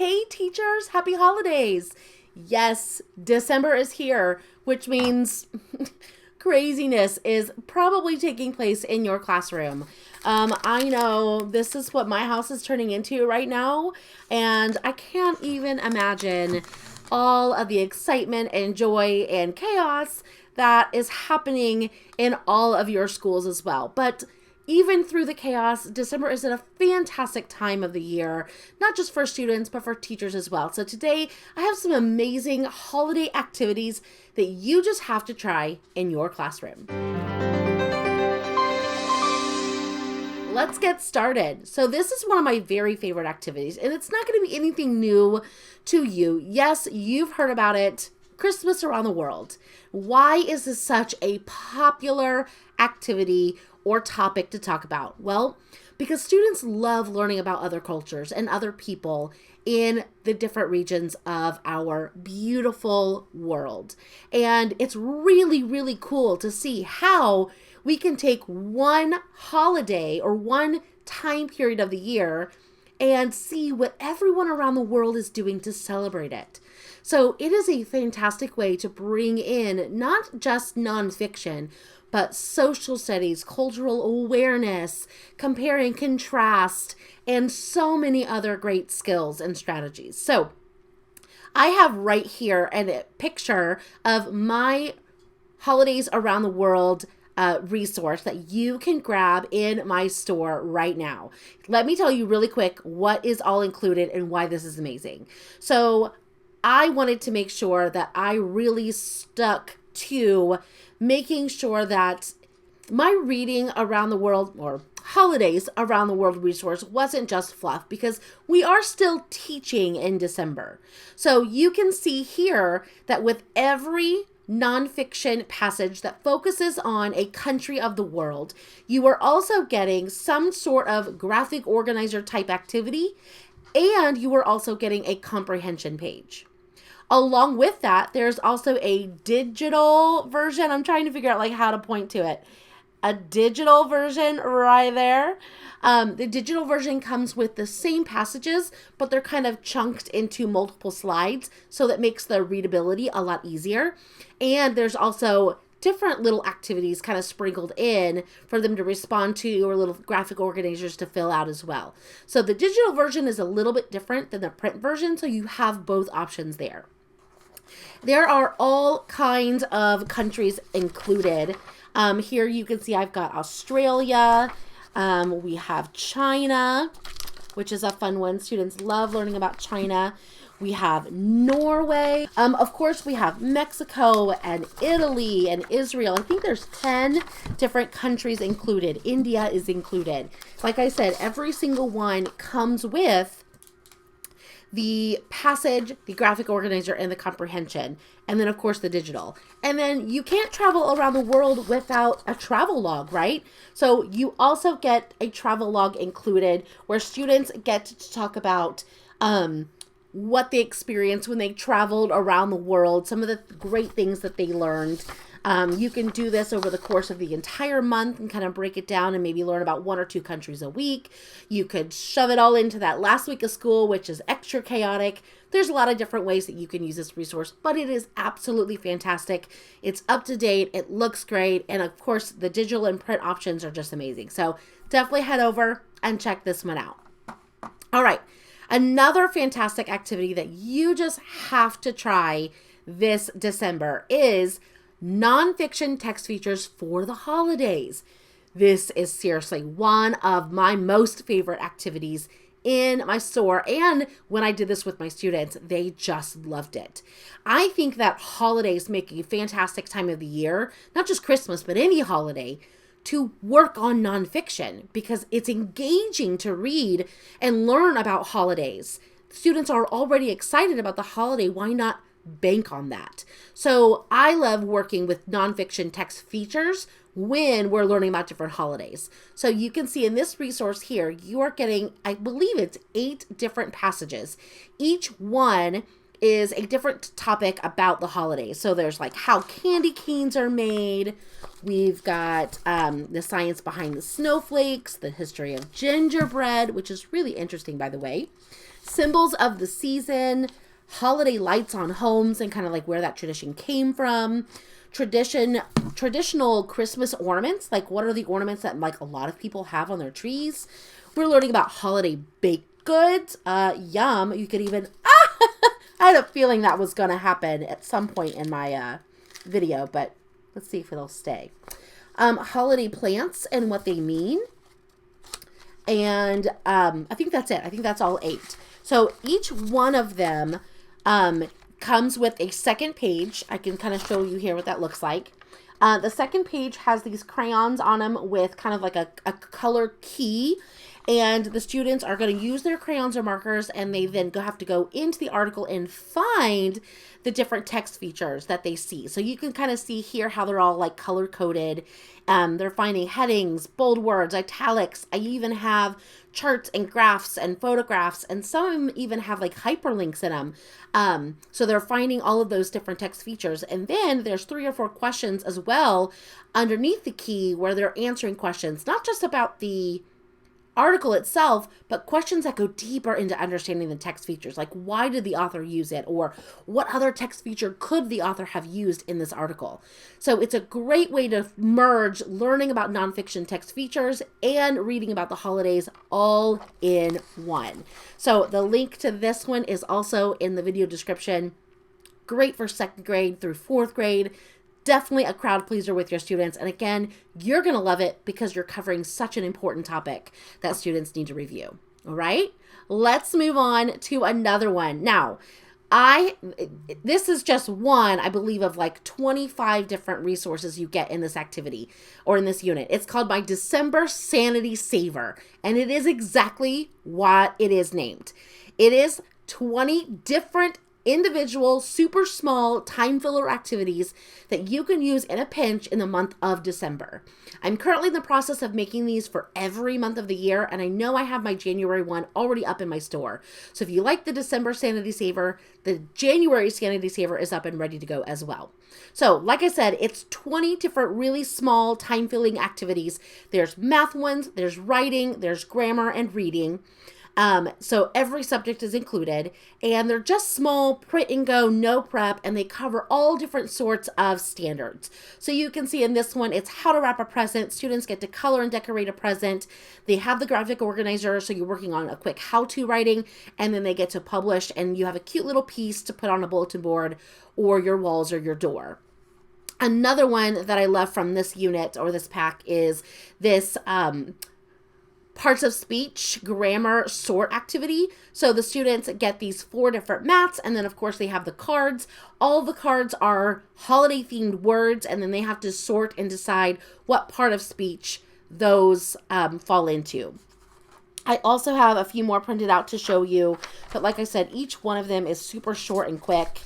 Hey teachers, happy holidays. Yes, December is here, which means craziness is probably taking place in your classroom. I know this is what my house is turning into right now, and I can't even imagine all of the excitement and joy and chaos that is happening in all of your schools as well. But even through the chaos, December is a fantastic time of the year, not just for students, but for teachers as well. So today I have some amazing holiday activities that you just have to try in your classroom. Let's get started. So this is one of my very favorite activities, and it's not going to be anything new to you. Yes, you've heard about it. Christmas around the world. Why is this such a popular activity or topic to talk about? Well, because students love learning about other cultures and other people in the different regions of our beautiful world. And it's really, really cool to see how we can take one holiday or one time period of the year and see what everyone around the world is doing to celebrate it. So it is a fantastic way to bring in not just nonfiction, but social studies, cultural awareness, compare and contrast, and so many other great skills and strategies. So I have right here a picture of my holidays around the world resource that you can grab in my store right now. Let me tell you really quick what is all included and why this is amazing. So I wanted to make sure that I really stuck to making sure that my reading around the world or holidays around the world resource wasn't just fluff, because we are still teaching in December. So you can see here that with every nonfiction passage that focuses on a country of the world, you are also getting some sort of graphic organizer type activity, and you are also getting a comprehension page. Along with that, there's also a digital version. I'm trying to figure out how to point to it. A digital version right there. The digital version comes with the same passages, but they're kind of chunked into multiple slides, so that makes the readability a lot easier. And there's also different little activities kind of sprinkled in for them to respond to, or little graphic organizers to fill out as well. So the digital version is a little bit different than the print version, so you have both options there. There are all kinds of countries included. Here you can see I've got Australia. We have China, which is a fun one. Students love learning about China. We have Norway. Of course, we have Mexico and Italy and Israel. I think there's 10 different countries included. India is included. Like I said, every single one comes with the passage, the graphic organizer, and the comprehension. And then, of course, the digital. And then you can't travel around the world without a travel log, right? So you also get a travel log included, where students get to talk about what they experienced when they traveled around the world, some of the great things that they learned. You can do this over the course of the entire month and kind of break it down and maybe learn about 1 or 2 countries a week. You could shove it all into that last week of school, which is extra chaotic. There's a lot of different ways that you can use this resource, but it is absolutely fantastic. It's up to date. It looks great. And of course, the digital and print options are just amazing. So definitely head over and check this one out. All right. Another fantastic activity that you just have to try this December is nonfiction text features for the holidays. This is seriously one of my most favorite activities in my store. And when I did this with my students, they just loved it. I think that holidays make a fantastic time of the year, not just Christmas, but any holiday, to work on nonfiction, because it's engaging to read and learn about holidays. Students are already excited about the holiday. Why not bank on that? So I love working with nonfiction text features when we're learning about different holidays. So you can see in this resource here, you are getting, I believe it's 8 different passages. Each one is a different topic about the holidays. So there's how candy canes are made. We've got the science behind the snowflakes, the history of gingerbread, which is really interesting, by the way. symbols of the season, holiday lights on homes and kind of like where that tradition came from, traditional Christmas ornaments, like what are the ornaments that like a lot of people have on their trees. We're learning about holiday baked goods. Yum. You could even, I had a feeling that was going to happen at some point in my video, but let's see if it'll stay. Holiday plants and what they mean. And I think that's it. I think that's all 8. So each one of them comes with a second page. I can kind of show you here what that looks like. The second page has these crayons on them with kind of like a color key. And the students are going to use their crayons or markers, and they then have to go into the article and find the different text features that they see. So you can kind of see here how they're all like color coded. They're finding headings, bold words, italics. I even have charts and graphs and photographs, and some of them even have like hyperlinks in them. So they're finding all of those different text features. And then there's 3 or 4 questions as well underneath the key where they're answering questions, not just about the article itself, but questions that go deeper into understanding the text features, like why did the author use it, or what other text feature could the author have used in this article. So it's a great way to merge learning about nonfiction text features and reading about the holidays all in one. So the link to this one is also in the video description. Great for 2nd grade through 4th grade. Definitely a crowd pleaser with your students. And again, you're going to love it because you're covering such an important topic that students need to review. All right, let's move on to another one. Now, this is just one, I believe, of like 25 different resources you get in this activity or in this unit. It's called my December Sanity Saver, and it is exactly what it is named. It is 20 different individual, super small time filler activities that you can use in a pinch in the month of December. I'm currently in the process of making these for every month of the year, and I know I have my January one already up in my store. So if you like the December Sanity Saver, the January Sanity Saver is up and ready to go as well. So like I said, it's 20 different really small time filling activities. There's math ones, there's writing, there's grammar and reading. So every subject is included, and they're just small, print and go, no prep, and they cover all different sorts of standards. So you can see in this one, it's how to wrap a present. Students get to color and decorate a present. They have the graphic organizer, so you're working on a quick how-to writing, and then they get to publish, and you have a cute little piece to put on a bulletin board or your walls or your door. Another one that I love from this unit or this pack is this, parts of speech, grammar, sort activity. So the students get these 4 different mats, and then of course they have the cards. All the cards are holiday themed words, and then they have to sort and decide what part of speech those fall into. I also have a few more printed out to show you, but like I said, each one of them is super short and quick.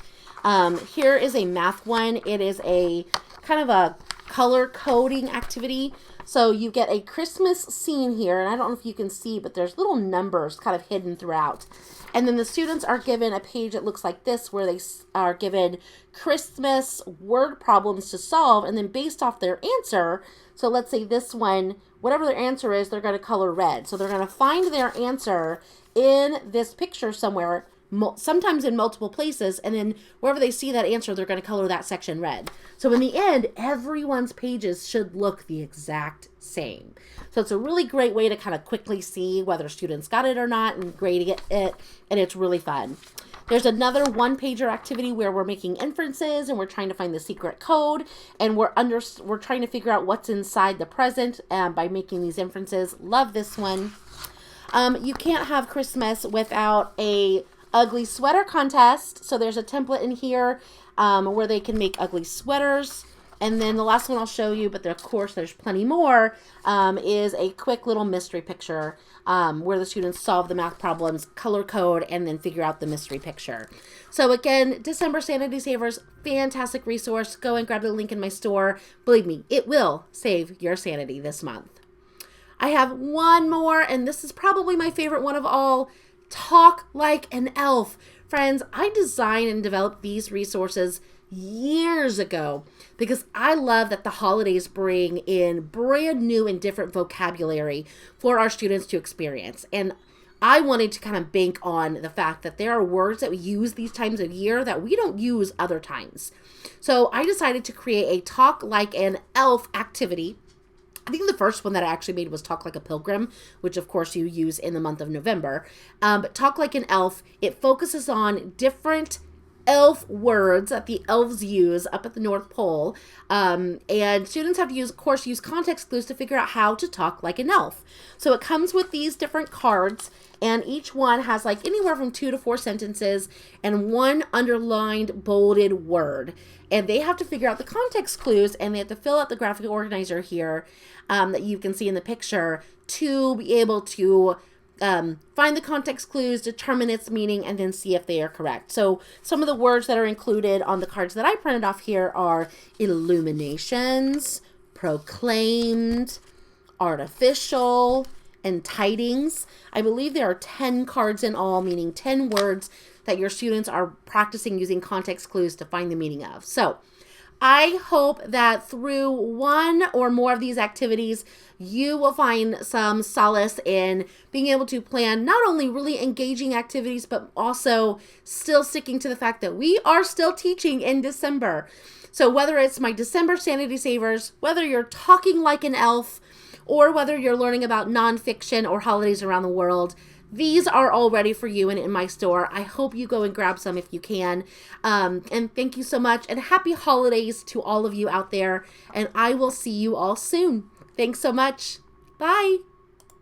Here is a math one. It is a kind of a color coding activity. So you get a Christmas scene here, and I don't know if you can see, but there's little numbers kind of hidden throughout. And then the students are given a page that looks like this, where they are given Christmas word problems to solve, and then based off their answer, so let's say this one, whatever their answer is, they're going to color red. So they're going to find their answer in this picture somewhere, sometimes in multiple places, and then wherever they see that answer, they're going to color that section red. So in the end, everyone's pages should look the exact same. So it's a really great way to kind of quickly see whether students got it or not and grading it, and it's really fun. There's another one-pager activity where we're making inferences and we're trying to find the secret code, and we're trying to figure out what's inside the present by making these inferences. Love this one. You can't have Christmas without a ugly sweater contest. So there's a template in here where they can make ugly sweaters. And then the last one I'll show you, but of course there's plenty more, is a quick little mystery picture where the students solve the math problems, color code, and then figure out the mystery picture. So again, December Sanity Savers, fantastic resource. Go and grab the link in my store. Believe me, it will save your sanity this month. I have one more, and this is probably my favorite one of all. Talk Like an Elf. Friends, I designed and developed these resources years ago because I love that the holidays bring in brand new and different vocabulary for our students to experience. And I wanted to kind of bank on the fact that there are words that we use these times of year that we don't use other times. So I decided to create a Talk Like an Elf activity. I think the first one that I actually made was Talk Like a Pilgrim, which of course you use in the month of November. But Talk Like an Elf, it focuses on different elf words that the elves use up at the North Pole. And students have to use context clues to figure out how to talk like an elf. So it comes with these different cards, and each one has like anywhere from 2 to 4 sentences and one underlined, bolded word. And they have to figure out the context clues, and they have to fill out the graphic organizer here that you can see in the picture to be able to find the context clues, determine its meaning, and then see if they are correct. So some of the words that are included on the cards that I printed off here are illuminations, proclaimed, artificial, and tidings. I believe there are 10 cards in all, meaning 10 words that your students are practicing using context clues to find the meaning of. So I hope that through one or more of these activities, you will find some solace in being able to plan not only really engaging activities, but also still sticking to the fact that we are still teaching in December. So whether it's my December Sanity Savers, whether you're talking like an elf, or whether you're learning about nonfiction or holidays around the world, these are all ready for you and in my store. I hope you go and grab some if you can. And thank you so much, and happy holidays to all of you out there. And I will see you all soon. Thanks so much. Bye.